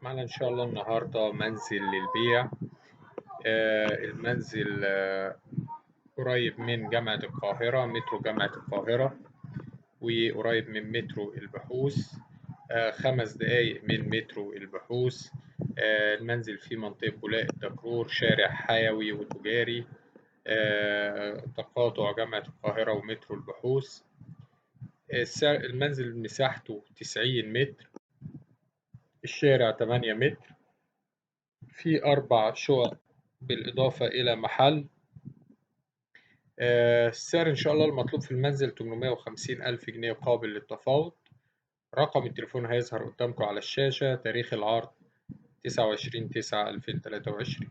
معنا إن شاء الله النهاردة منزل للبيع. المنزل قريب من جامعة القاهرة، مترو جامعة القاهرة، وقريب من مترو البحوث، 5 دقايق من مترو البحوث. المنزل في منطقة بولاق الدكرور، شارع حيوي وتجاري، تقاطع جامعة القاهرة ومترو البحوث. المنزل مساحته 90 متر، الشارع 8 متر، في 4 شقق بالإضافة إلى محل. السعر إن شاء الله المطلوب في المنزل 850 ألف جنيه قابل للتفاوض. رقم التليفون هيظهر قدامكم على الشاشة. تاريخ العرض 29/9/2023.